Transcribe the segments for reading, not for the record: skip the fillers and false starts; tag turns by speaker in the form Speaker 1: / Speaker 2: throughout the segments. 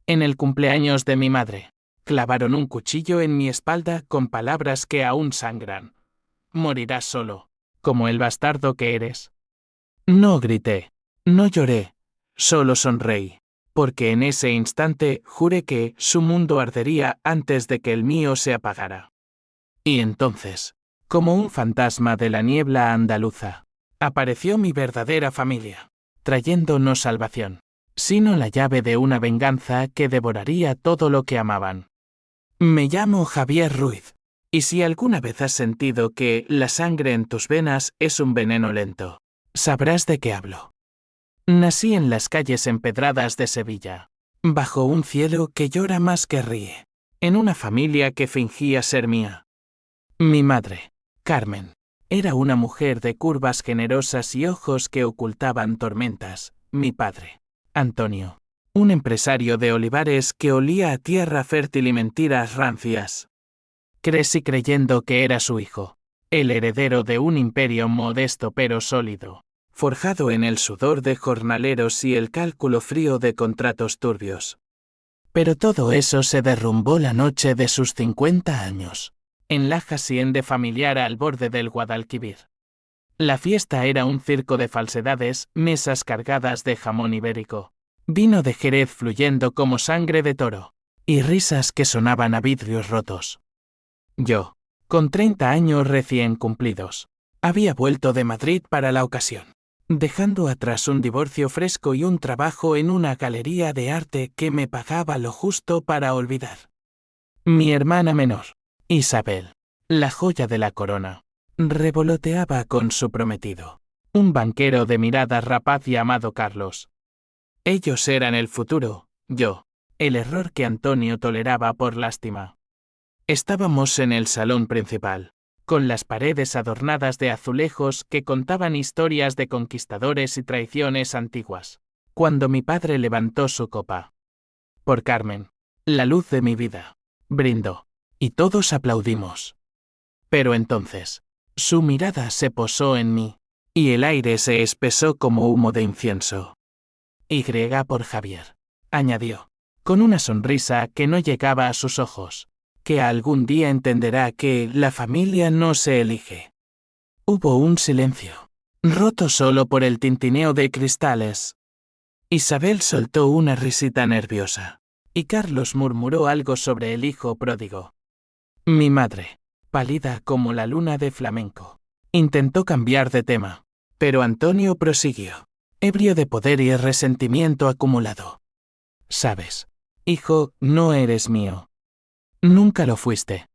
Speaker 1: En el cumpleaños de mi madre, clavaron un cuchillo en mi espalda con palabras que aún sangran. Morirás solo, como el bastardo que eres. No grité, no lloré, solo sonreí, porque en ese instante juré que su mundo ardería antes de que el mío se apagara. Y entonces, como un fantasma de la niebla andaluza, apareció mi verdadera familia, trayéndonos salvación, sino la llave de una venganza que devoraría todo lo que amaban. Me llamo Javier Ruiz, y si alguna vez has sentido que la sangre en tus venas es un veneno lento, sabrás de qué hablo. Nací en las calles empedradas de Sevilla, bajo un cielo que llora más que ríe, en una familia que fingía ser mía. Mi madre, Carmen, era una mujer de curvas generosas y ojos que ocultaban tormentas. Mi padre, Antonio, un empresario de olivares que olía a tierra fértil y mentiras rancias. Crecí creyendo que era su hijo, el heredero de un imperio modesto pero sólido, forjado en el sudor de jornaleros y el cálculo frío de contratos turbios. Pero todo eso se derrumbó la noche de sus 50 años, en la hacienda familiar al borde del Guadalquivir. La fiesta era un circo de falsedades, mesas cargadas de jamón ibérico, vino de Jerez fluyendo como sangre de toro, y risas que sonaban a vidrios rotos. Yo, con 30 años recién cumplidos, había vuelto de Madrid para la ocasión, dejando atrás un divorcio fresco y un trabajo en una galería de arte que me pagaba lo justo para olvidar. Mi hermana menor, Isabel, la joya de la corona, revoloteaba con su prometido, un banquero de mirada rapaz llamado Carlos. Ellos eran el futuro, yo, el error que Antonio toleraba por lástima. Estábamos en el salón principal, con las paredes adornadas de azulejos que contaban historias de conquistadores y traiciones antiguas, cuando mi padre levantó su copa. Por Carmen, la luz de mi vida, brindó, y todos aplaudimos. Pero entonces, su mirada se posó en mí, y el aire se espesó como humo de incienso. Y por Javier, añadió, con una sonrisa que no llegaba a sus ojos, que algún día entenderá que la familia no se elige. Hubo un silencio, roto solo por el tintineo de cristales. Isabel soltó una risita nerviosa, y Carlos murmuró algo sobre el hijo pródigo. Mi madre, pálida como la luna de flamenco, intentó cambiar de tema, pero Antonio prosiguió, ebrio de poder y resentimiento acumulado. Sabes, hijo, no eres mío. Nunca lo fuiste.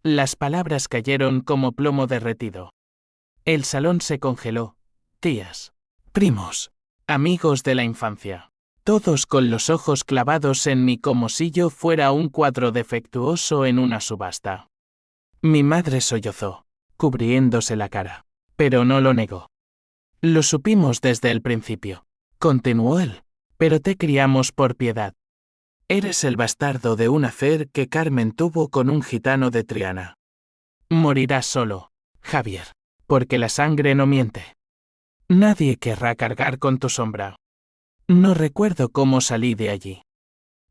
Speaker 1: Las palabras cayeron como plomo derretido. El salón se congeló. Tías, primos, amigos de la infancia, todos con los ojos clavados en mí como si yo fuera un cuadro defectuoso en una subasta. Mi madre sollozó, cubriéndose la cara, pero no lo negó. Lo supimos desde el principio, continuó él, pero te criamos por piedad. Eres el bastardo de una fer que Carmen tuvo con un gitano de Triana. Morirás solo, Javier, porque la sangre no miente. Nadie querrá cargar con tu sombra. No recuerdo cómo salí de allí.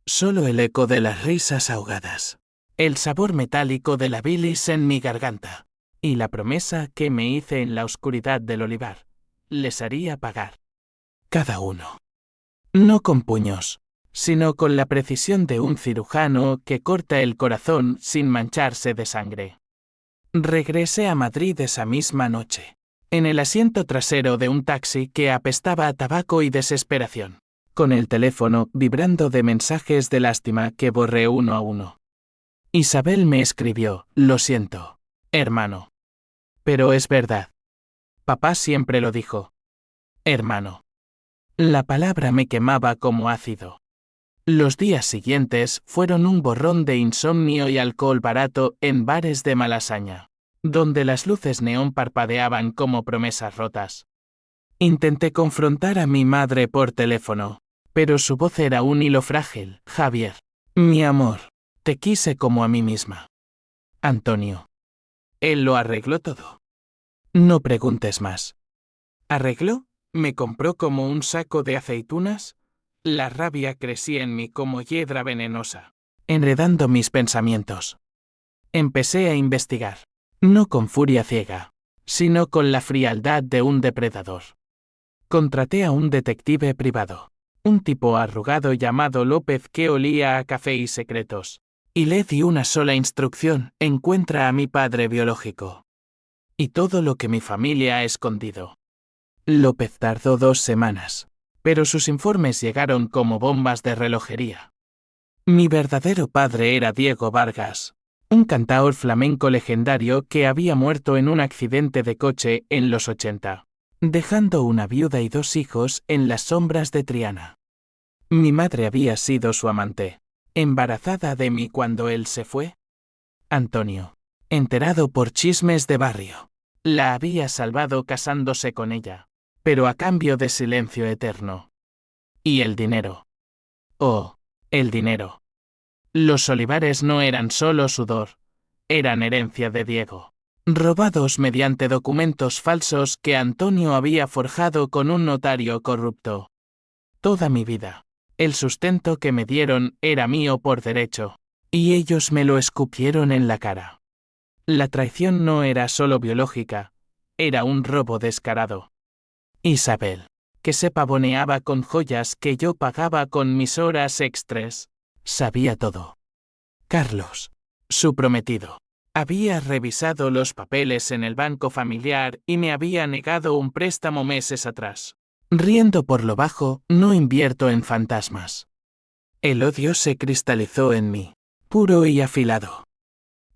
Speaker 1: Solo el eco de las risas ahogadas, el sabor metálico de la bilis en mi garganta, y la promesa que me hice en la oscuridad del olivar, les haría pagar. Cada uno. No con puños, sino con la precisión de un cirujano que corta el corazón sin mancharse de sangre. Regresé a Madrid esa misma noche, en el asiento trasero de un taxi que apestaba a tabaco y desesperación, con el teléfono vibrando de mensajes de lástima que borré uno a uno. Isabel me escribió, lo siento, hermano. Pero es verdad. Papá siempre lo dijo. Hermano. La palabra me quemaba como ácido. Los días siguientes fueron un borrón de insomnio y alcohol barato en bares de Malasaña, donde las luces neón parpadeaban como promesas rotas. Intenté confrontar a mi madre por teléfono, pero su voz era un hilo frágil. Javier, mi amor, te quise como a mí misma. Antonio. Él lo arregló todo. No preguntes más. ¿Arregló? ¿Me compró como un saco de aceitunas? La rabia crecía en mí como hiedra venenosa, enredando mis pensamientos. Empecé a investigar, no con furia ciega, sino con la frialdad de un depredador. Contraté a un detective privado, un tipo arrugado llamado López que olía a café y secretos, y le di una sola instrucción: encuentra a mi padre biológico. Y todo lo que mi familia ha escondido. López tardó 2 semanas, pero sus informes llegaron como bombas de relojería. Mi verdadero padre era Diego Vargas, un cantaor flamenco legendario que había muerto en un accidente de coche en los 80, dejando una viuda y 2 hijos en las sombras de Triana. Mi madre había sido su amante, embarazada de mí cuando él se fue. Antonio, enterado por chismes de barrio, la había salvado casándose con ella, pero a cambio de silencio eterno. ¿Y el dinero? Oh, el dinero. Los olivares no eran solo sudor, eran herencia de Diego, robados mediante documentos falsos que Antonio había forjado con un notario corrupto. Toda mi vida, el sustento que me dieron era mío por derecho, y ellos me lo escupieron en la cara. La traición no era solo biológica, era un robo descarado. Isabel, que se pavoneaba con joyas que yo pagaba con mis horas extras, sabía todo. Carlos, su prometido, había revisado los papeles en el banco familiar y me había negado un préstamo meses atrás. Riendo por lo bajo, no invierto en fantasmas. El odio se cristalizó en mí, puro y afilado.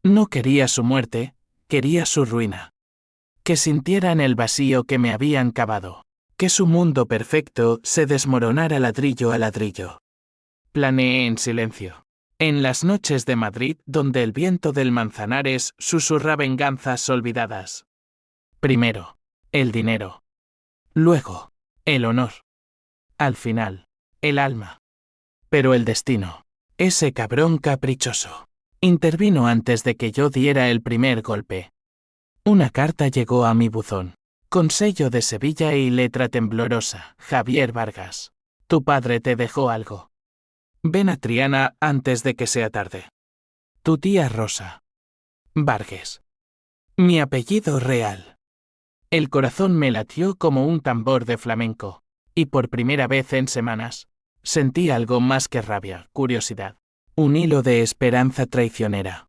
Speaker 1: No quería su muerte, quería su ruina. Que sintieran el vacío que me habían cavado. Que su mundo perfecto se desmoronara ladrillo a ladrillo. Planeé en silencio. En las noches de Madrid, donde el viento del Manzanares susurra venganzas olvidadas. Primero, el dinero. Luego, el honor. Al final, el alma. Pero el destino, ese cabrón caprichoso, intervino antes de que yo diera el primer golpe. Una carta llegó a mi buzón, con sello de Sevilla y letra temblorosa: Javier Vargas. Tu padre te dejó algo. Ven a Triana antes de que sea tarde. Tu tía Rosa. Vargas. Mi apellido real. El corazón me latió como un tambor de flamenco, y por primera vez en semanas, sentí algo más que rabia, curiosidad. Un hilo de esperanza traicionera.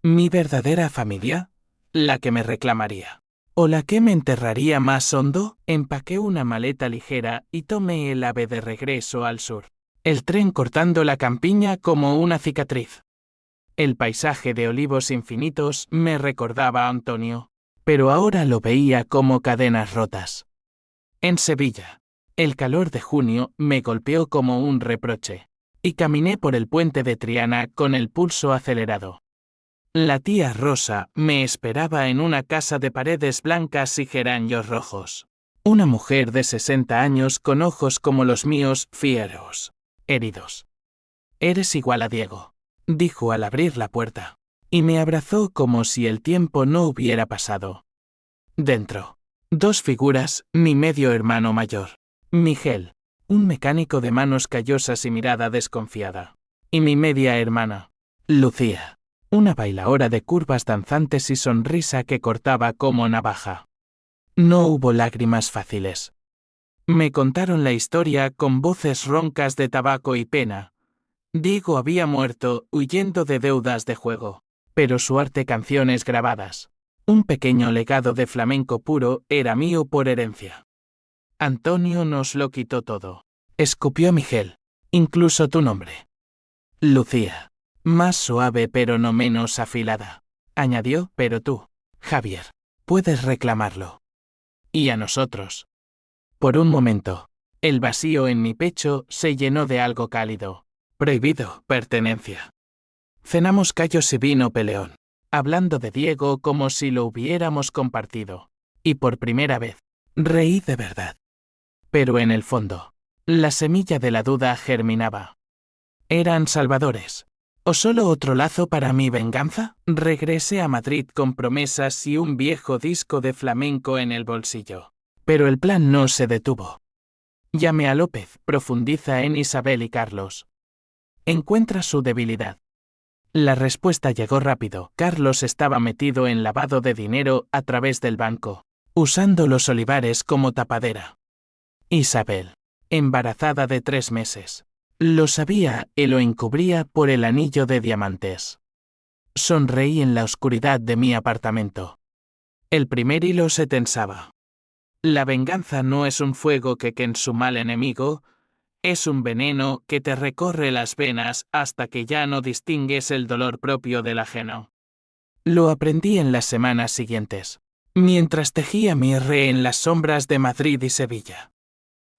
Speaker 1: ¿Mi verdadera familia? ¿La que me reclamaría? ¿O la que me enterraría más hondo? Empaqué una maleta ligera y tomé el AVE de regreso al sur. El tren cortando la campiña como una cicatriz. El paisaje de olivos infinitos me recordaba a Antonio, pero ahora lo veía como cadenas rotas. En Sevilla, el calor de junio me golpeó como un reproche, y caminé por el puente de Triana con el pulso acelerado. La tía Rosa me esperaba en una casa de paredes blancas y geranios rojos. Una mujer de 60 años con ojos como los míos, fieros, heridos. Eres igual a Diego, dijo al abrir la puerta, y me abrazó como si el tiempo no hubiera pasado. Dentro, 2 figuras, mi medio hermano mayor, Miguel, un mecánico de manos callosas y mirada desconfiada, y mi media hermana, Lucía, una bailaora de curvas danzantes y sonrisa que cortaba como navaja. No hubo lágrimas fáciles. Me contaron la historia con voces roncas de tabaco y pena. Diego había muerto huyendo de deudas de juego, pero su arte, canciones grabadas, un pequeño legado de flamenco puro, era mío por herencia. Antonio nos lo quitó todo. Escupió Miguel, incluso tu nombre. Lucía, más suave pero no menos afilada, añadió, pero tú, Javier, puedes reclamarlo. Y a nosotros. Por un momento, el vacío en mi pecho se llenó de algo cálido. Prohibido, pertenencia. Cenamos callos y vino peleón, hablando de Diego como si lo hubiéramos compartido. Y por primera vez, reí de verdad. Pero en el fondo, la semilla de la duda germinaba. ¿Eran salvadores? ¿O solo otro lazo para mi venganza? Regresé a Madrid con promesas y un viejo disco de flamenco en el bolsillo. Pero el plan no se detuvo. Llame a López, profundiza en Isabel y Carlos. Encuentra su debilidad. La respuesta llegó rápido. Carlos estaba metido en lavado de dinero a través del banco, usando los olivares como tapadera. Isabel, embarazada de 3 meses. Lo sabía y lo encubría por el anillo de diamantes. Sonreí en la oscuridad de mi apartamento. El primer hilo se tensaba. La venganza no es un fuego que quema su mal enemigo, es un veneno que te recorre las venas hasta que ya no distingues el dolor propio del ajeno. Lo aprendí en las semanas siguientes, mientras tejía mi re en las sombras de Madrid y Sevilla.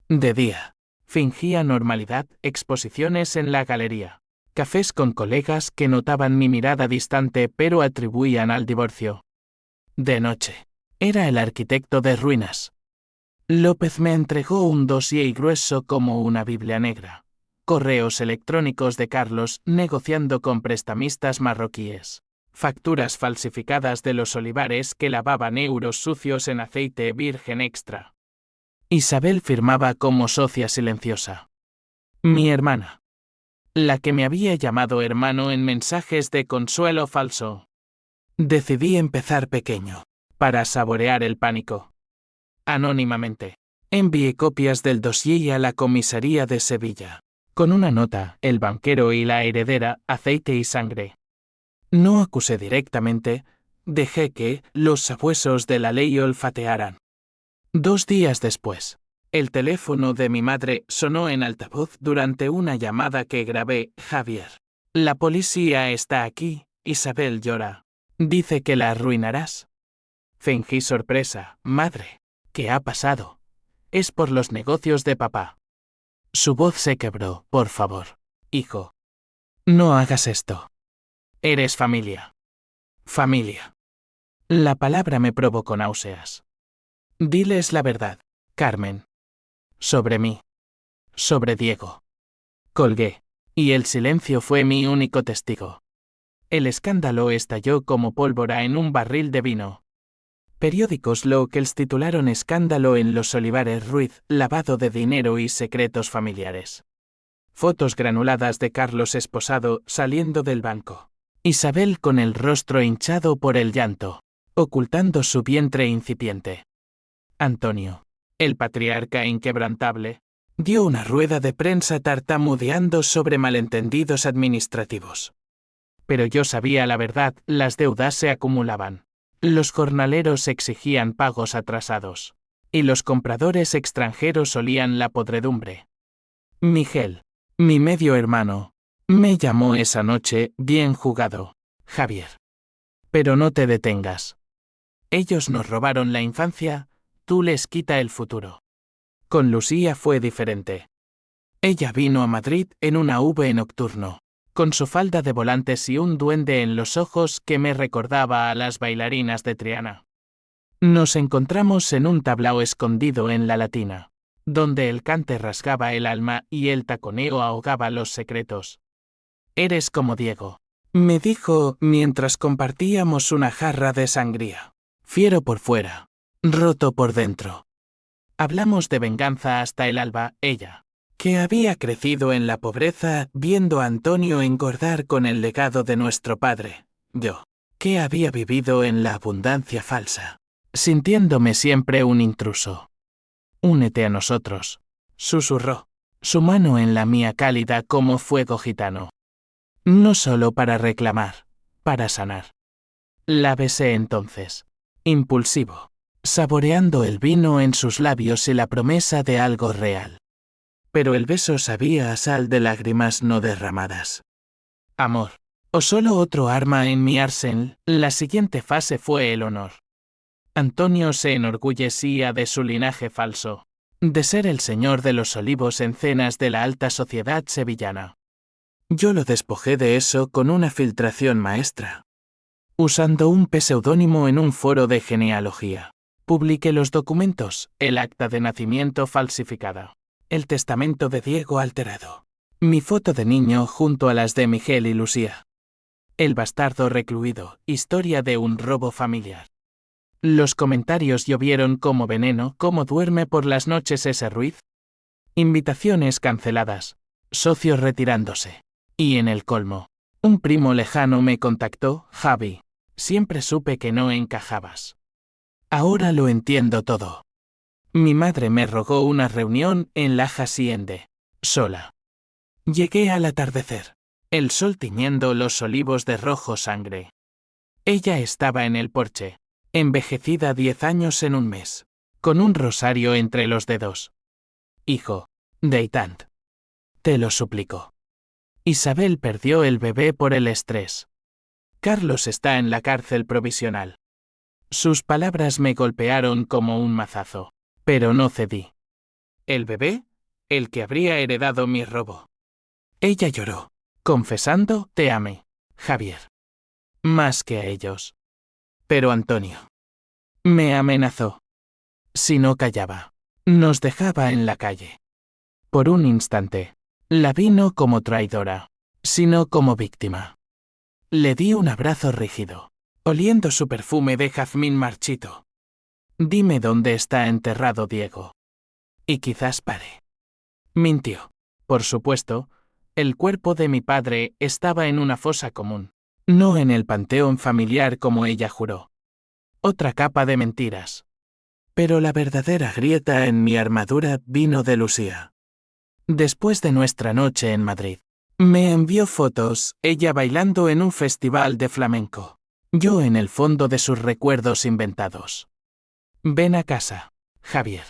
Speaker 1: De día, fingía normalidad, exposiciones en la galería, cafés con colegas que notaban mi mirada distante pero atribuían al divorcio. De noche, era el arquitecto de ruinas. López me entregó un dossier grueso como una Biblia negra. Correos electrónicos de Carlos negociando con prestamistas marroquíes. Facturas falsificadas de los olivares que lavaban euros sucios en aceite virgen extra. Isabel firmaba como socia silenciosa. Mi hermana. La que me había llamado hermano en mensajes de consuelo falso. Decidí empezar pequeño, para saborear el pánico. Anónimamente, envié copias del dossier a la comisaría de Sevilla, con una nota, el banquero y la heredera, aceite y sangre. No acusé directamente, dejé que los sabuesos de la ley olfatearan. 2 días después, el teléfono de mi madre sonó en altavoz durante una llamada que grabé. Javier, la policía está aquí, Isabel llora. Dice que la arruinarás. Fingí sorpresa. Madre, ¿qué ha pasado? Es por los negocios de papá. Su voz se quebró. Por favor, hijo. No hagas esto. Eres familia. Familia. La palabra me provocó náuseas. Diles la verdad, Carmen. Sobre mí. Sobre Diego. Colgué, y el silencio fue mi único testigo. El escándalo estalló como pólvora en un barril de vino. Periódicos locales titularon Escándalo en los Olivares Ruiz, lavado de dinero y secretos familiares. Fotos granuladas de Carlos esposado saliendo del banco. Isabel con el rostro hinchado por el llanto, ocultando su vientre incipiente. Antonio, el patriarca inquebrantable, dio una rueda de prensa tartamudeando sobre malentendidos administrativos. Pero yo sabía la verdad, las deudas se acumulaban. Los jornaleros exigían pagos atrasados. Y los compradores extranjeros olían la podredumbre. Miguel, mi medio hermano, me llamó esa noche. Bien jugado, Javier. Pero no te detengas. Ellos nos robaron la infancia, tú les quita el futuro. Con Lucía fue diferente. Ella vino a Madrid en una V nocturno, con su falda de volantes y un duende en los ojos que me recordaba a las bailarinas de Triana. Nos encontramos en un tablao escondido en la Latina, donde el cante rasgaba el alma y el taconeo ahogaba los secretos. Eres como Diego, me dijo mientras compartíamos una jarra de sangría. Fiero por fuera, roto por dentro. Hablamos de venganza hasta el alba, ella, que había crecido en la pobreza viendo a Antonio engordar con el legado de nuestro padre, yo, que había vivido en la abundancia falsa, sintiéndome siempre un intruso. Únete a nosotros, susurró, su mano en la mía cálida como fuego gitano. No solo para reclamar, para sanar. La besé entonces, impulsivo, saboreando el vino en sus labios y la promesa de algo real. Pero el beso sabía a sal de lágrimas no derramadas. Amor, o solo otro arma en mi arsenal. La siguiente fase fue el honor. Antonio se enorgullecía de su linaje falso, de ser el señor de los olivos en cenas de la alta sociedad sevillana. Yo lo despojé de eso con una filtración maestra. Usando un pseudónimo en un foro de genealogía, publiqué los documentos, el acta de nacimiento falsificada, el testamento de Diego alterado, mi foto de niño junto a las de Miguel y Lucía. El bastardo recluido, historia de un robo familiar. Los comentarios llovieron como veneno. ¿Cómo duerme por las noches ese Ruiz? Invitaciones canceladas, socios retirándose. Y en el colmo, un primo lejano me contactó, Javi. Siempre supe que no encajabas. Ahora lo entiendo todo. Mi madre me rogó una reunión en la hacienda, sola. Llegué al atardecer, el sol tiñendo los olivos de rojo sangre. Ella estaba en el porche, envejecida 10 años en un mes, con un rosario entre los dedos. Hijo, Deitant. Te lo suplico. Isabel perdió el bebé por el estrés. Carlos está en la cárcel provisional. Sus palabras me golpearon como un mazazo, pero no cedí. ¿El bebé? El que habría heredado mi robo. Ella lloró, confesando, te amé, Javier. Más que a ellos. Pero Antonio me amenazó. Si no callaba, nos dejaba en la calle. Por un instante, la vi no como traidora, sino como víctima. Le di un abrazo rígido, oliendo su perfume de jazmín marchito. Dime dónde está enterrado Diego. Y quizás pare. Mintió. Por supuesto, el cuerpo de mi padre estaba en una fosa común, no en el panteón familiar como ella juró. Otra capa de mentiras. Pero la verdadera grieta en mi armadura vino de Lucía. Después de nuestra noche en Madrid, me envió fotos, ella bailando en un festival de flamenco, yo en el fondo de sus recuerdos inventados. Ven a casa, Javier.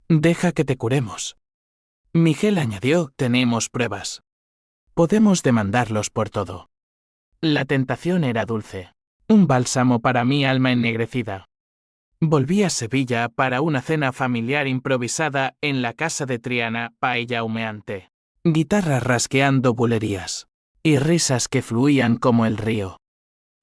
Speaker 1: Deja que te curemos. Miguel añadió, tenemos pruebas. Podemos demandarlos por todo. La tentación era dulce, un bálsamo para mi alma ennegrecida. Volví a Sevilla para una cena familiar improvisada en la casa de Triana, paella humeante. Guitarras rasgueando bulerías. Y risas que fluían como el río.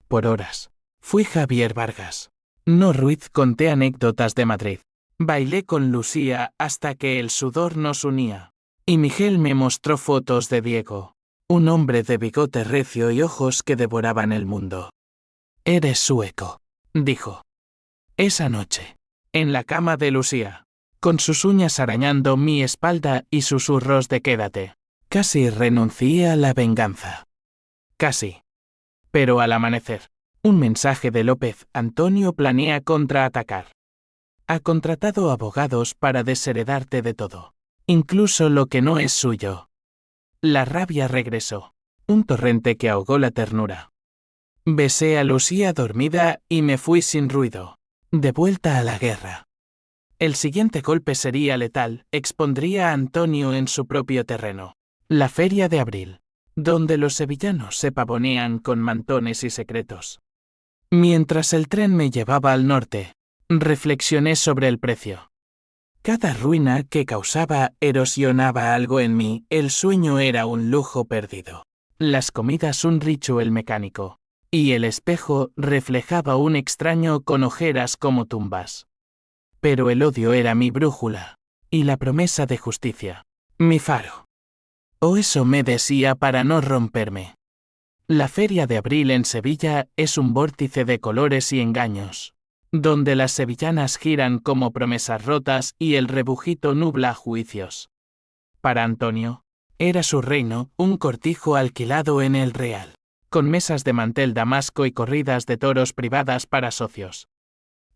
Speaker 1: Por horas. Fui Javier Vargas. No Ruiz, conté anécdotas de Madrid. Bailé con Lucía hasta que el sudor nos unía. Y Miguel me mostró fotos de Diego. Un hombre de bigote recio y ojos que devoraban el mundo. Eres sueco, dijo. Esa noche, en la cama de Lucía, con sus uñas arañando mi espalda y susurros de quédate, casi renuncié a la venganza. Casi. Pero al amanecer, un mensaje de López Antonio planea contraatacar. Ha contratado abogados para desheredarte de todo, incluso lo que no es suyo. La rabia regresó, un torrente que ahogó la ternura. Besé a Lucía dormida y me fui sin ruido. De vuelta a la guerra. El siguiente golpe sería letal, expondría a Antonio en su propio terreno. La Feria de Abril, donde los sevillanos se pavonean con mantones y secretos. Mientras el tren me llevaba al norte, reflexioné sobre el precio. Cada ruina que causaba erosionaba algo en mí, el sueño era un lujo perdido. Las comidas un ritual mecánico. Y el espejo reflejaba un extraño con ojeras como tumbas. Pero el odio era mi brújula, y la promesa de justicia, mi faro. O eso me decía para no romperme. La Feria de Abril en Sevilla es un vórtice de colores y engaños, donde las sevillanas giran como promesas rotas y el rebujito nubla juicios. Para Antonio, era su reino, un cortijo alquilado en el Real, con mesas de mantel damasco y corridas de toros privadas para socios.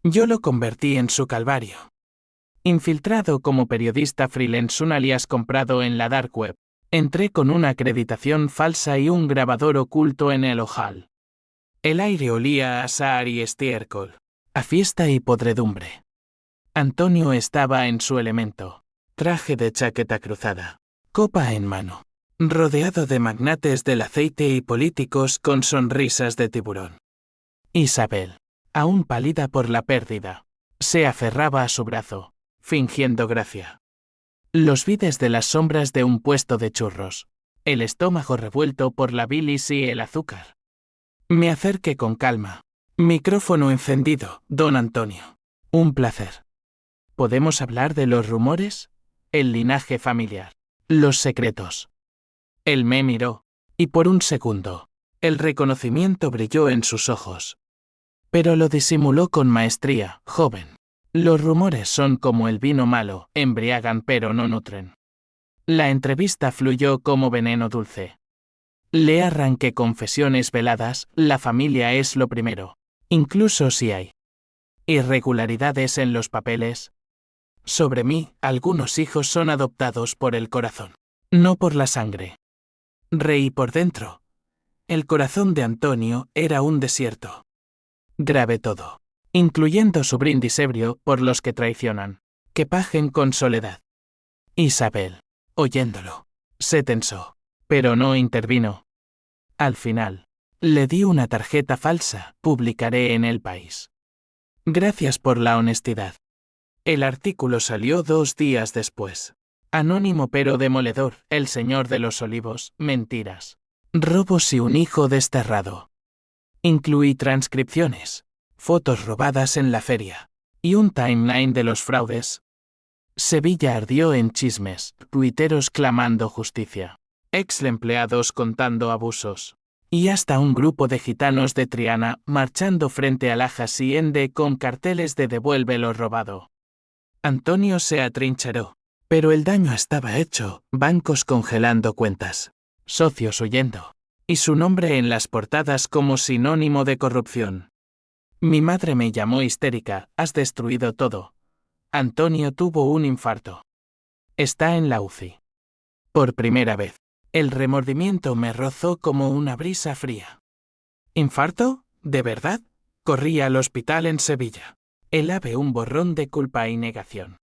Speaker 1: Yo lo convertí en su calvario. Infiltrado como periodista freelance, un alias comprado en la dark web, entré con una acreditación falsa y un grabador oculto en el ojal. El aire olía a azahar y estiércol, a fiesta y podredumbre. Antonio estaba en su elemento, traje de chaqueta cruzada, copa en mano, rodeado de magnates del aceite y políticos con sonrisas de tiburón. Isabel, aún pálida por la pérdida, se aferraba a su brazo, fingiendo gracia. Los vi desde las sombras de un puesto de churros, el estómago revuelto por la bilis y el azúcar. Me acerqué con calma. Micrófono encendido, don Antonio. Un placer. ¿Podemos hablar de los rumores? El linaje familiar. Los secretos. Él me miró, y por un segundo, el reconocimiento brilló en sus ojos. Pero lo disimuló con maestría, joven. Los rumores son como el vino malo, embriagan pero no nutren. La entrevista fluyó como veneno dulce. Le arranqué confesiones veladas, la familia es lo primero. Incluso si hay irregularidades en los papeles. Sobre mí, algunos hijos son adoptados por el corazón, no por la sangre. Reí por dentro. El corazón de Antonio era un desierto. Grabé todo, incluyendo su brindis ebrio por los que traicionan, que paguen con soledad. Isabel, oyéndolo, se tensó, pero no intervino. Al final, le di una tarjeta falsa, publicaré en El País. Gracias por la honestidad. El artículo salió 2 días después. Anónimo pero demoledor, El Señor de los Olivos, mentiras. Robos y un hijo desterrado. Incluí transcripciones, fotos robadas en la feria, y un timeline de los fraudes. Sevilla ardió en chismes, tuiteros clamando justicia, ex-empleados contando abusos, y hasta un grupo de gitanos de Triana marchando frente a la Hacienda con carteles de devuelve lo robado. Antonio se atrincheró, pero el daño estaba hecho, bancos congelando cuentas, socios huyendo, y su nombre en las portadas como sinónimo de corrupción. Mi madre me llamó histérica, has destruido todo. Antonio tuvo un infarto. Está en la UCI. Por primera vez, el remordimiento me rozó como una brisa fría. ¿Infarto? ¿De verdad? Corrí al hospital en Sevilla. El ave un borrón de culpa y negación.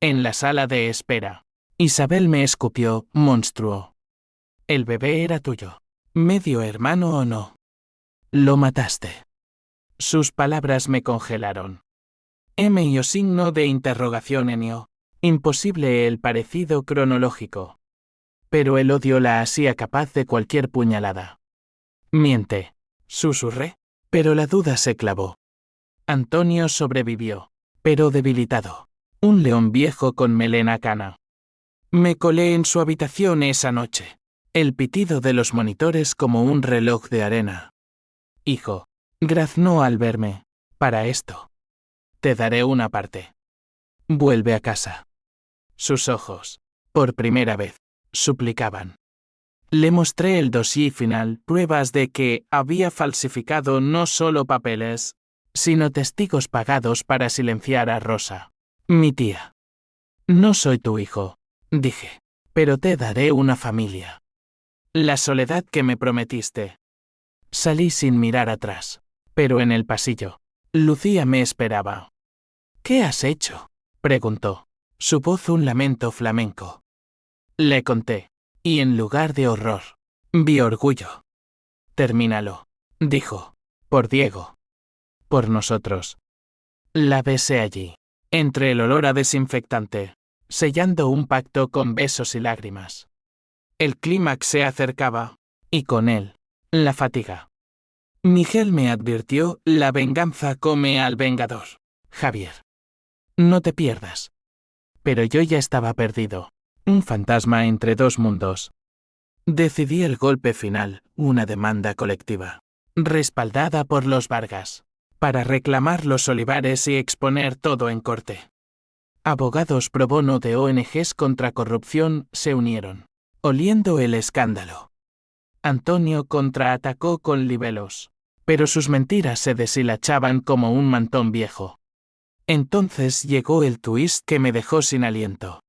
Speaker 1: En la sala de espera, Isabel me escupió, monstruo. El bebé era tuyo. ¿Medio hermano o no? Lo mataste. Sus palabras me congelaron. M y o signo de interrogación en yo. Imposible el parecido cronológico. Pero el odio la hacía capaz de cualquier puñalada. Miente, susurré, pero la duda se clavó. Antonio sobrevivió, pero debilitado. Un león viejo con melena cana. Me colé en su habitación esa noche. El pitido de los monitores como un reloj de arena. Hijo, graznó al verme. Para esto. Te daré una parte. Vuelve a casa. Sus ojos, por primera vez, suplicaban. Le mostré el dossier final, pruebas de que había falsificado no solo papeles, sino testigos pagados para silenciar a Rosa, mi tía. No soy tu hijo, dije, pero te daré una familia. La soledad que me prometiste. Salí sin mirar atrás, pero en el pasillo, Lucía me esperaba. ¿Qué has hecho?, preguntó, su voz un lamento flamenco. Le conté, y en lugar de horror, vi orgullo. Termínalo, dijo, por Diego. Por nosotros. La besé allí, entre el olor a desinfectante, sellando un pacto con besos y lágrimas. El clímax se acercaba, y con él, la fatiga. Miguel me advirtió, la venganza come al vengador. Javier. No te pierdas. Pero yo ya estaba perdido, un fantasma entre dos mundos. Decidí el golpe final, una demanda colectiva, respaldada por los Vargas, para reclamar los olivares y exponer todo en corte. Abogados pro bono de ONGs contra corrupción se unieron, oliendo el escándalo. Antonio contraatacó con libelos, pero sus mentiras se deshilachaban como un mantón viejo. Entonces llegó el twist que me dejó sin aliento.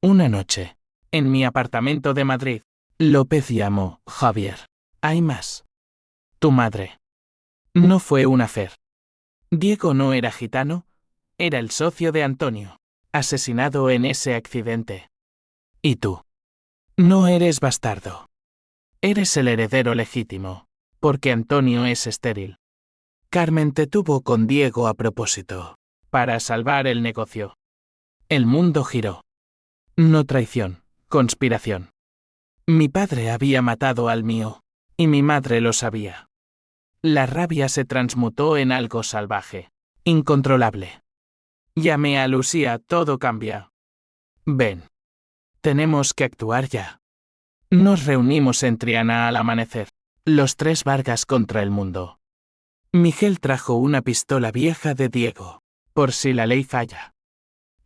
Speaker 1: Una noche, en mi apartamento de Madrid, López llamó, Javier. Hay más. Tu madre. No fue una fer. Diego no era gitano, era el socio de Antonio, asesinado en ese accidente. ¿Y tú? No eres bastardo. Eres el heredero legítimo, porque Antonio es estéril. Carmen te tuvo con Diego a propósito, para salvar el negocio. El mundo giró. No traición, conspiración. Mi padre había matado al mío, y mi madre lo sabía. La rabia se transmutó en algo salvaje, incontrolable. Llamé a Lucía, todo cambia. Ven. Tenemos que actuar ya. Nos reunimos en Triana al amanecer, los 3 Vargas contra el mundo. Miguel trajo una pistola vieja de Diego, por si la ley falla.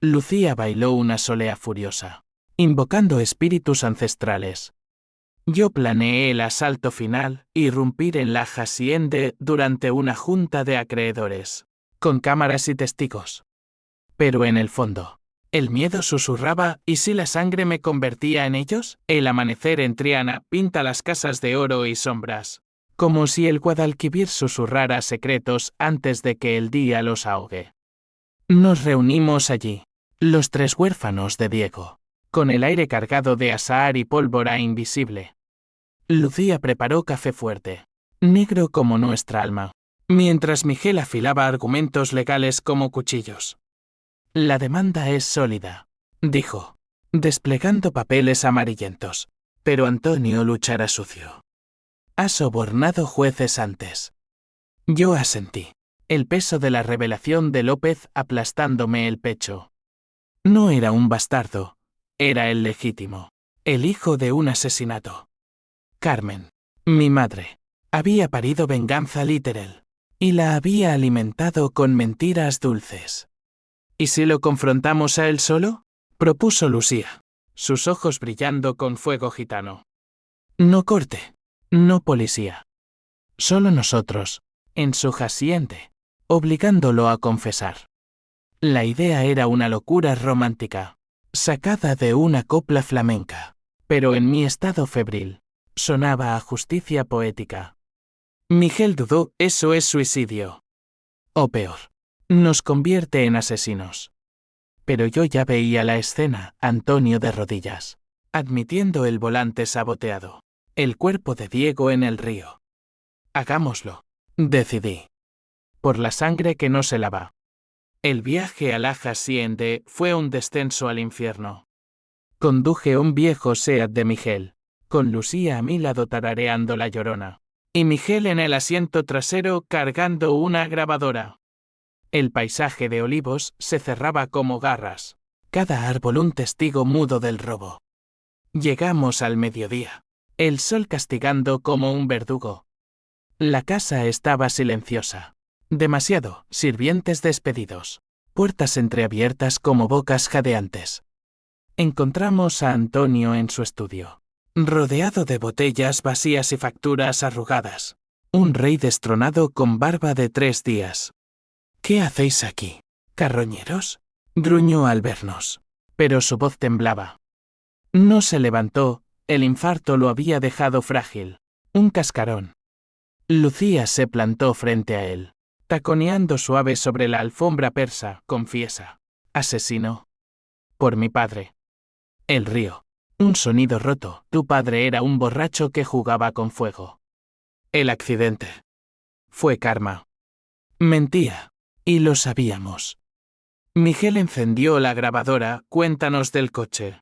Speaker 1: Lucía bailó una solea furiosa. invocando espíritus ancestrales. Yo planeé el asalto final, irrumpir en la hacienda durante una junta de acreedores, con cámaras y testigos. Pero en el fondo, el miedo susurraba: ¿y si la sangre me convertía en ellos? El amanecer en Triana pinta las casas de oro y sombras, como si el Guadalquivir susurrara secretos antes de que el día los ahogue. Nos reunimos allí, los 3 huérfanos de Diego, con el aire cargado de azahar y pólvora invisible. Lucía preparó café fuerte, negro como nuestra alma, mientras Miguel afilaba argumentos legales como cuchillos. La demanda es sólida, dijo, desplegando papeles amarillentos, pero Antonio luchará sucio. Ha sobornado jueces antes. Yo asentí, el peso de la revelación de López aplastándome el pecho. No era un bastardo, era el legítimo, el hijo de un asesinato. Carmen, mi madre, había parido venganza literal, y la había alimentado con mentiras dulces. ¿Y si lo confrontamos a él solo?, propuso Lucía, sus ojos brillando con fuego gitano. No corte, no policía. Solo nosotros, en su hacienda, obligándolo a confesar. La idea era una locura romántica, sacada de una copla flamenca, pero en mi estado febril, sonaba a justicia poética. Miguel dudó: eso es suicidio. O peor, nos convierte en asesinos. Pero yo ya veía la escena: Antonio de rodillas, admitiendo el volante saboteado, el cuerpo de Diego en el río. Hagámoslo, decidí. Por la sangre que no se lava. El viaje a la hacienda fue un descenso al infierno. Conduje un viejo Seat de Miguel, con Lucía a mi lado tarareando La Llorona, y Miguel en el asiento trasero cargando una grabadora. El paisaje de olivos se cerraba como garras, cada árbol un testigo mudo del robo. Llegamos al mediodía, el sol castigando como un verdugo. La casa estaba silenciosa. Demasiado, sirvientes despedidos, puertas entreabiertas como bocas jadeantes. Encontramos a Antonio en su estudio, rodeado de botellas vacías y facturas arrugadas. Un rey destronado con barba de 3 días. ¿Qué hacéis aquí, carroñeros?, gruñó al vernos, pero su voz temblaba. No se levantó, el infarto lo había dejado frágil, un cascarón. Lucía se plantó frente a él, taconeando suave sobre la alfombra persa. Confiesa, asesino. Por mi padre. El río. Un sonido roto. Tu padre era un borracho que jugaba con fuego. El accidente. Fue karma. Mentía. Y lo sabíamos. Miguel encendió la grabadora. Cuéntanos del coche.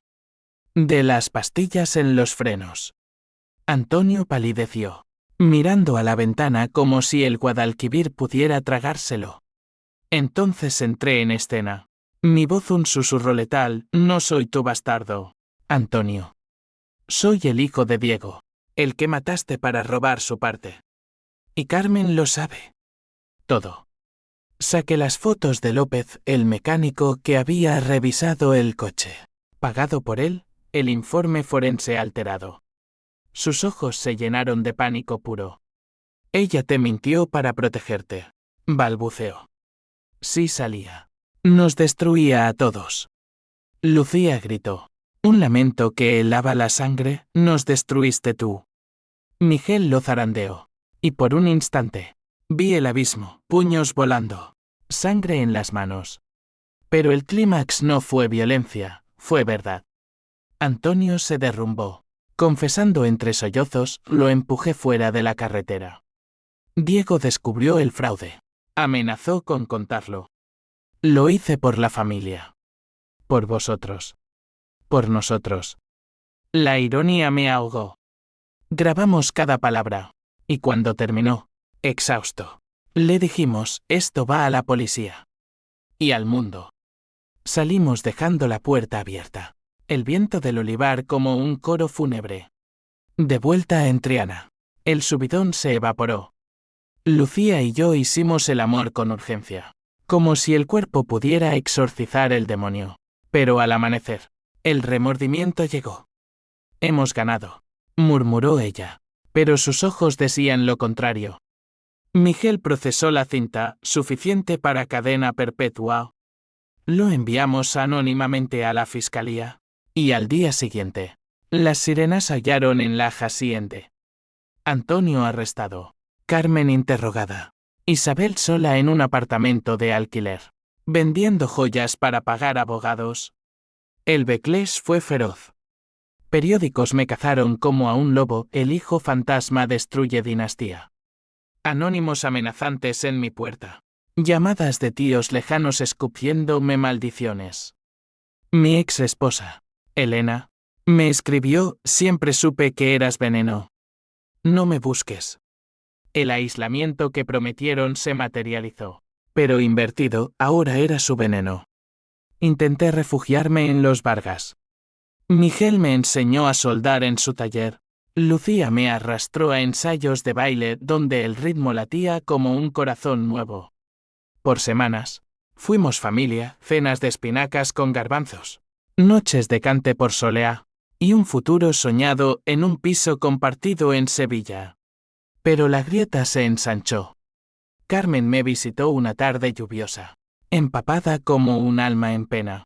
Speaker 1: De las pastillas en los frenos. Antonio palideció, mirando a la ventana como si el Guadalquivir pudiera tragárselo. Entonces entré en escena. Mi voz un susurro letal: no soy tu bastardo, Antonio. Soy el hijo de Diego, el que mataste para robar su parte. Y Carmen lo sabe. Todo. Saqué las fotos de López, el mecánico que había revisado el coche. Pagado por él, el informe forense alterado. Sus ojos se llenaron de pánico puro. Ella te mintió para protegerte, balbuceó. Sí salía. Nos destruía a todos. Lucía gritó. Un lamento que helaba la sangre: nos destruiste tú. Miguel lo zarandeó. Y por un instante, vi el abismo, puños volando, sangre en las manos. Pero el clímax no fue violencia, fue verdad. Antonio se derrumbó. Confesando entre sollozos, lo empujé fuera de la carretera. Diego descubrió el fraude. Amenazó con contarlo. Lo hice por la familia. Por vosotros. Por nosotros. La ironía me ahogó. Grabamos cada palabra. Y cuando terminó, exhausto, le dijimos: esto va a la policía. Y al mundo. Salimos dejando la puerta abierta. El viento del olivar como un coro fúnebre. De vuelta en Triana. El subidón se evaporó. Lucía y yo hicimos el amor con urgencia, como si el cuerpo pudiera exorcizar el demonio. Pero al amanecer, El remordimiento llegó. Hemos ganado, murmuró ella, pero sus ojos decían lo contrario. Miguel procesó la cinta, suficiente para cadena perpetua. Lo enviamos anónimamente a la fiscalía. Y al día siguiente, las sirenas hallaron en la Hacienda. Antonio arrestado. Carmen interrogada. Isabel sola en un apartamento de alquiler, vendiendo joyas para pagar abogados. El backlash fue feroz. Periódicos me cazaron como a un lobo, el hijo fantasma destruye dinastía. Anónimos amenazantes en mi puerta. Llamadas de tíos lejanos escupiéndome maldiciones. Mi ex esposa, Elena, me escribió, siempre supe que eras veneno. No me busques. El aislamiento que prometieron se materializó, pero invertido, ahora era su veneno. Intenté refugiarme en los Vargas. Miguel me enseñó a soldar en su taller. Lucía me arrastró a ensayos de baile donde el ritmo latía como un corazón nuevo. Por semanas, fuimos familia, cenas de espinacas con garbanzos, noches de cante por soleá, y un futuro soñado en un piso compartido en Sevilla. Pero la grieta se ensanchó. Carmen me visitó una tarde lluviosa, empapada como un alma en pena.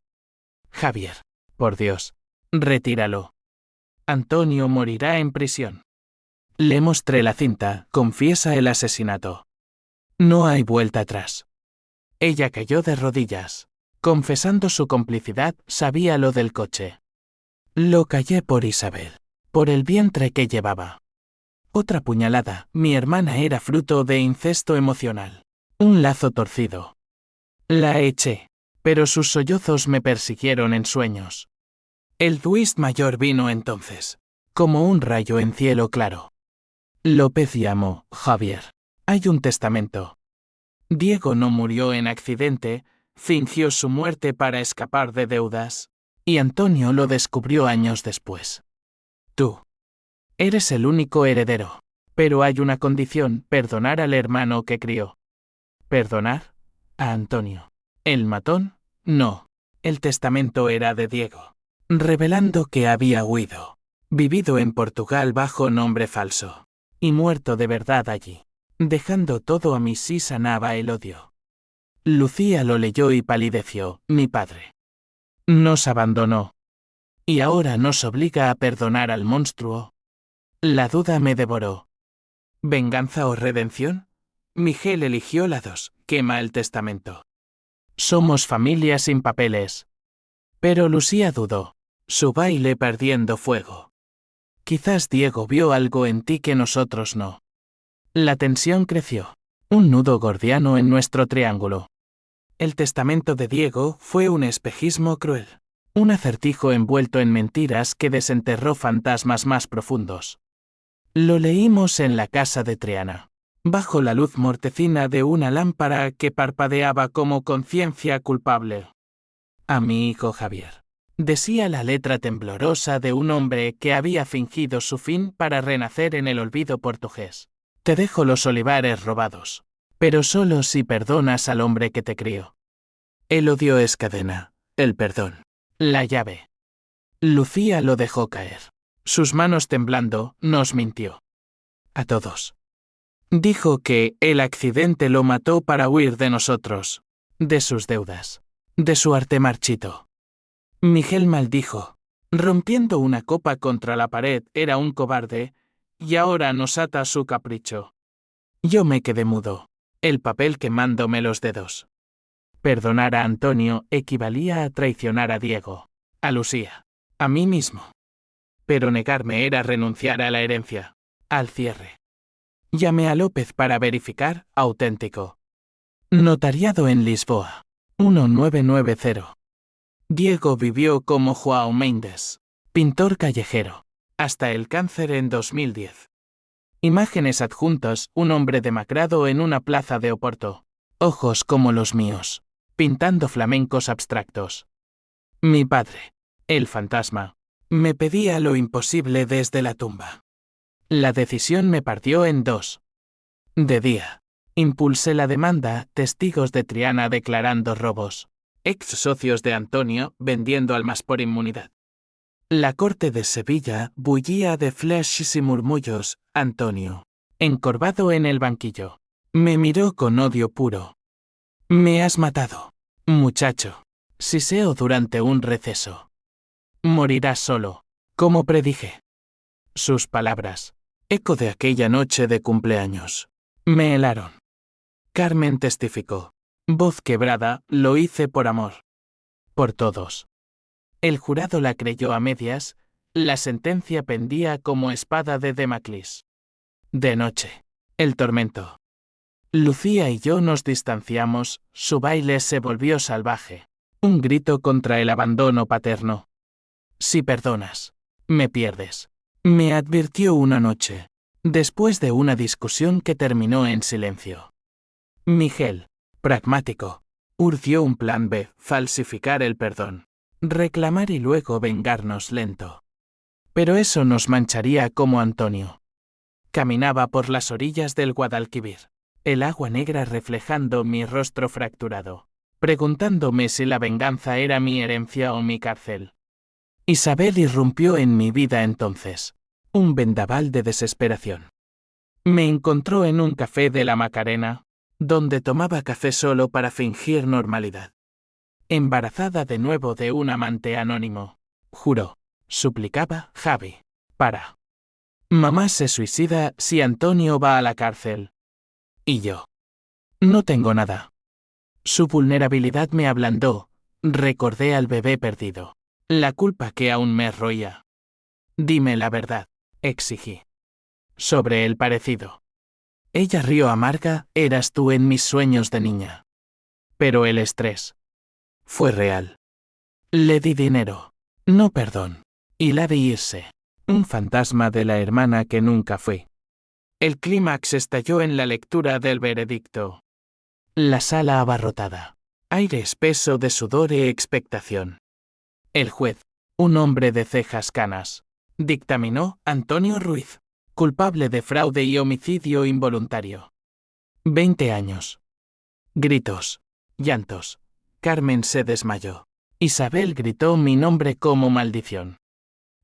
Speaker 1: Javier, por Dios, retíralo. Antonio morirá en prisión. Le mostré la cinta, confiesa el asesinato. No hay vuelta atrás. Ella cayó de rodillas. Confesando su complicidad, sabía lo del coche. Lo callé por Isabel, por el vientre que llevaba. Otra puñalada, mi hermana era fruto de incesto emocional. Un lazo torcido. La eché, pero sus sollozos me persiguieron en sueños. El twist mayor vino entonces, como un rayo en cielo claro. López llamó, Javier. Hay un testamento. Diego no murió en accidente, fingió su muerte para escapar de deudas, y Antonio lo descubrió años después. Tú eres el único heredero, pero hay una condición, perdonar al hermano que crió. ¿Perdonar? A Antonio. ¿El matón? No. El testamento era de Diego, revelando que había huido, vivido en Portugal bajo nombre falso, y muerto de verdad allí, dejando todo a mí si sanaba el odio. Lucía lo leyó y palideció, mi padre. Nos abandonó. Y ahora nos obliga a perdonar al monstruo. La duda me devoró. ¿Venganza o redención? Miguel eligió la dos, quema el testamento. Somos familia sin papeles. Pero Lucía dudó, su baile perdiendo fuego. Quizás Diego vio algo en ti que nosotros no. La tensión creció, un nudo gordiano en nuestro triángulo. El testamento de Diego fue un espejismo cruel, un acertijo envuelto en mentiras que desenterró fantasmas más profundos. Lo leímos en la casa de Triana, bajo la luz mortecina de una lámpara que parpadeaba como conciencia culpable. A mi hijo Javier, decía la letra temblorosa de un hombre que había fingido su fin para renacer en el olvido portugués. Te dejo los olivares robados, pero solo si perdonas al hombre que te crió. El odio es cadena, el perdón, la llave. Lucía lo dejó caer. Sus manos temblando, nos mintió. A todos. Dijo que el accidente lo mató para huir de nosotros, de sus deudas, de su arte marchito. Miguel maldijo, rompiendo una copa contra la pared, era un cobarde, y ahora nos ata su capricho. Yo me quedé mudo, el papel quemándome los dedos. Perdonar a Antonio equivalía a traicionar a Diego, a Lucía, a mí mismo. Pero negarme era renunciar a la herencia, al cierre. Llamé a López para verificar, auténtico. Notariado en Lisboa. 1990. Diego vivió como João Mendes, pintor callejero, hasta el cáncer en 2010. Imágenes adjuntas, un hombre demacrado en una plaza de Oporto. Ojos como los míos, pintando flamencos abstractos. Mi padre, el fantasma, me pedía lo imposible desde la tumba. La decisión me partió en dos. De día, impulsé la demanda, testigos de Triana declarando robos, ex socios de Antonio vendiendo almas por inmunidad. La corte de Sevilla bullía de flashes y murmullos. Antonio, encorvado en el banquillo, me miró con odio puro. Me has matado, muchacho. Siseo durante un receso. Morirás solo, como predije. Sus palabras, eco de aquella noche de cumpleaños, me helaron. Carmen testificó. Voz quebrada, lo hice por amor. Por todos. El jurado la creyó a medias, la sentencia pendía como espada de Damocles. De noche. El tormento. Lucía y yo nos distanciamos, su baile se volvió salvaje. Un grito contra el abandono paterno. Si perdonas, me pierdes. Me advirtió una noche, después de una discusión que terminó en silencio. Miguel, pragmático, urdió un plan B, falsificar el perdón, reclamar y luego vengarnos lento. Pero eso nos mancharía como Antonio. Caminaba por las orillas del Guadalquivir, el agua negra reflejando mi rostro fracturado, preguntándome si la venganza era mi herencia o mi cárcel. Isabel irrumpió en mi vida entonces, un vendaval de desesperación. Me encontró en un café de la Macarena, donde tomaba café solo para fingir normalidad. Embarazada de nuevo de un amante anónimo, juró, suplicaba, Javi, para. Mamá se suicida si Antonio va a la cárcel. Y yo. No tengo nada. Su vulnerabilidad me ablandó, recordé al bebé perdido. La culpa que aún me roía. Dime la verdad, exigí. Sobre el parecido. Ella rió amarga, eras tú en mis sueños de niña. Pero el estrés. Fue real. Le di dinero. No perdón. Y la vi irse. Un fantasma de la hermana que nunca fui. El clímax estalló en la lectura del veredicto. La sala abarrotada. Aire espeso de sudor y expectación. El juez, un hombre de cejas canas, dictaminó Antonio Ruiz, culpable de fraude y homicidio involuntario. 20 años. Gritos. Llantos. Carmen se desmayó. Isabel gritó mi nombre como maldición.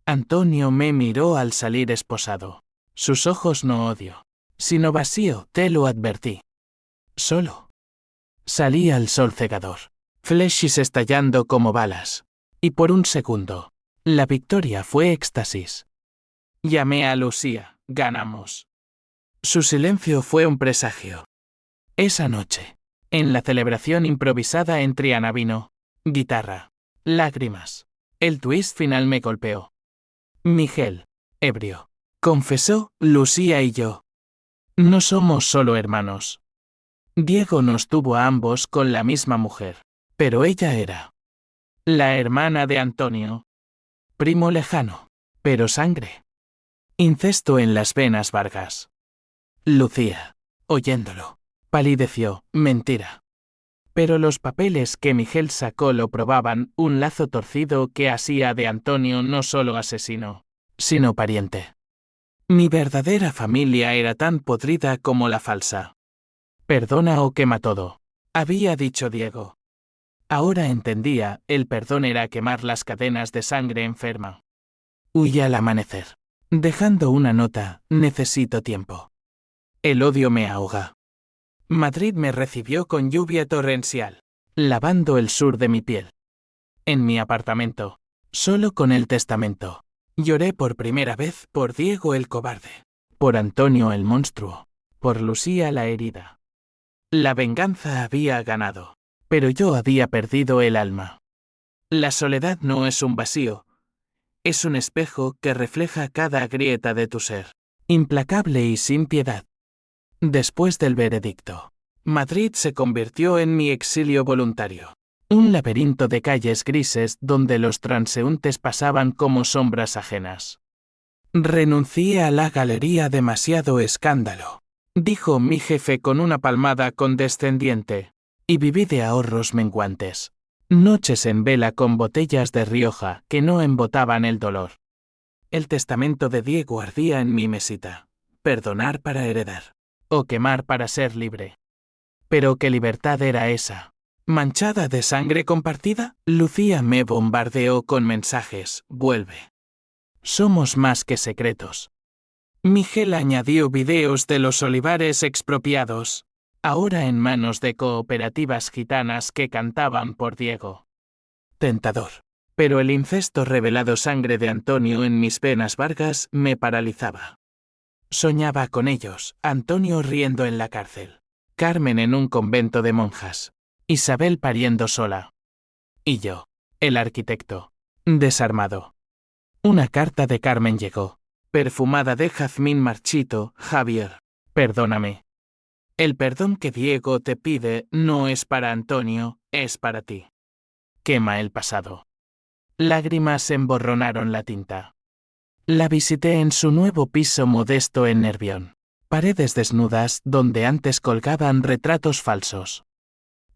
Speaker 1: Antonio me miró al salir esposado. Sus ojos no odio, sino vacío, te lo advertí. Solo. Salí al sol cegador. Flechas estallando como balas. Y por un segundo, la victoria fue éxtasis. Llamé a Lucía, ganamos. Su silencio fue un presagio. Esa noche, en la celebración improvisada en Triana vino, guitarra, lágrimas. El twist final me golpeó. Miguel, ebrio, confesó, Lucía y yo. No somos solo hermanos. Diego nos tuvo a ambos con la misma mujer, pero ella era la hermana de Antonio. Primo lejano, pero sangre. Incesto en las venas Vargas. Lucía, oyéndolo, palideció, mentira. Pero los papeles que Miguel sacó lo probaban, un lazo torcido que hacía de Antonio no solo asesino, sino pariente. Mi verdadera familia era tan podrida como la falsa. Perdona o quema todo, había dicho Diego. Ahora entendía, el perdón era quemar las cadenas de sangre enferma. Huí al amanecer. Dejando una nota, necesito tiempo. El odio me ahoga. Madrid me recibió con lluvia torrencial, lavando el sur de mi piel. En mi apartamento, solo con el testamento, lloré por primera vez por Diego el cobarde, por Antonio el monstruo, por Lucía la herida. La venganza había ganado. Pero yo había perdido el alma. La soledad no es un vacío. Es un espejo que refleja cada grieta de tu ser. Implacable y sin piedad. Después del veredicto, Madrid se convirtió en mi exilio voluntario. Un laberinto de calles grises donde los transeúntes pasaban como sombras ajenas. Renuncié a la galería demasiado escándalo, dijo mi jefe con una palmada condescendiente. Y viví de ahorros menguantes. Noches en vela con botellas de Rioja que no embotaban el dolor. El testamento de Diego ardía en mi mesita. Perdonar para heredar. O quemar para ser libre. Pero ¿qué libertad era esa? ¿Manchada de sangre compartida? Lucía me bombardeó con mensajes. Vuelve. Somos más que secretos. Miguel añadió videos de los olivares expropiados, ahora en manos de cooperativas gitanas que cantaban por Diego. Tentador. Pero el incesto revelado sangre de Antonio en mis venas Vargas me paralizaba. Soñaba con ellos, Antonio riendo en la cárcel, Carmen en un convento de monjas, Isabel pariendo sola. Y yo, el arquitecto, desarmado. Una carta de Carmen llegó, perfumada de jazmín marchito. Javier, perdóname. El perdón que Diego te pide no es para Antonio, es para ti. Quema el pasado. Lágrimas emborronaron la tinta. La visité en su nuevo piso modesto en Nervión. Paredes desnudas donde antes colgaban retratos falsos.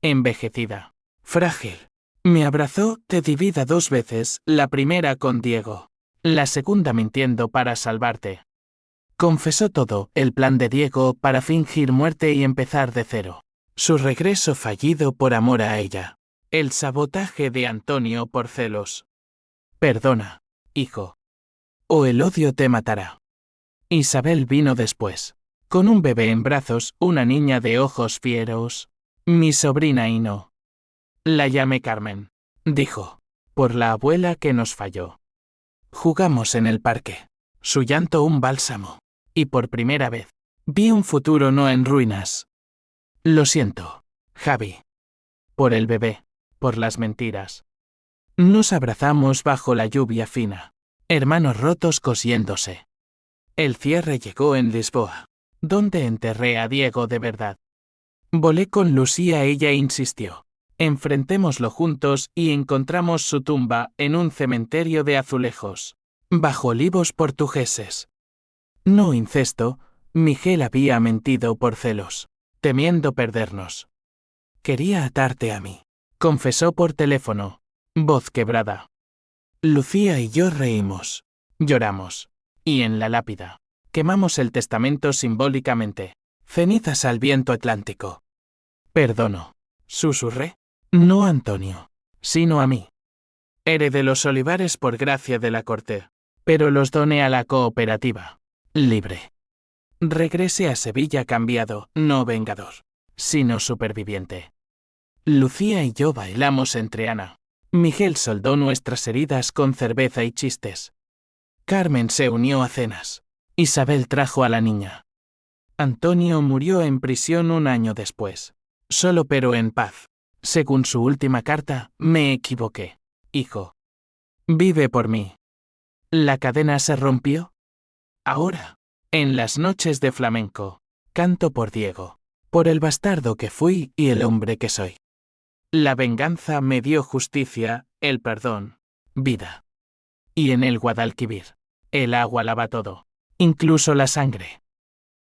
Speaker 1: Envejecida. Frágil. Me abrazó, te di vida 2 veces, la primera con Diego. La segunda mintiendo para salvarte. Confesó todo, el plan de Diego para fingir muerte y empezar de cero. Su regreso fallido por amor a ella. El sabotaje de Antonio por celos. Perdona, hijo. O el odio te matará. Isabel vino después. Con un bebé en brazos, una niña de ojos fieros. Mi sobrina y no. La llamé Carmen. Dijo. Por la abuela que nos falló. Jugamos en el parque. Su llanto un bálsamo. Y por primera vez, vi un futuro no en ruinas. Lo siento, Javi. Por el bebé. Por las mentiras. Nos abrazamos bajo la lluvia fina. Hermanos rotos cosiéndose. El cierre llegó en Lisboa, donde enterré a Diego de verdad. Volé con Lucía, ella insistió. Enfrentémoslo juntos y encontramos su tumba en un cementerio de azulejos, bajo olivos portugueses. No incesto, Miguel había mentido por celos, temiendo perdernos. Quería atarte a mí, confesó por teléfono, voz quebrada. Lucía y yo reímos, lloramos, y en la lápida, quemamos el testamento simbólicamente, cenizas al viento atlántico. Perdono, susurré, no a Antonio, sino a mí. Heredé los olivares por gracia de la corte, pero los doné a la cooperativa, libre. Regresé a Sevilla cambiado, no vengador, sino superviviente. Lucía y yo bailamos entre Ana. Miguel soldó nuestras heridas con cerveza y chistes. Carmen se unió a cenas. Isabel trajo a la niña. Antonio murió en prisión 1 año después. Solo pero en paz. Según su última carta, me equivoqué. Hijo. Vive por mí. ¿La cadena se rompió? Ahora, en las noches de flamenco, canto por Diego, por el bastardo que fui y el hombre que soy. La venganza me dio justicia, el perdón, vida. Y en el Guadalquivir, el agua lava todo, incluso la sangre.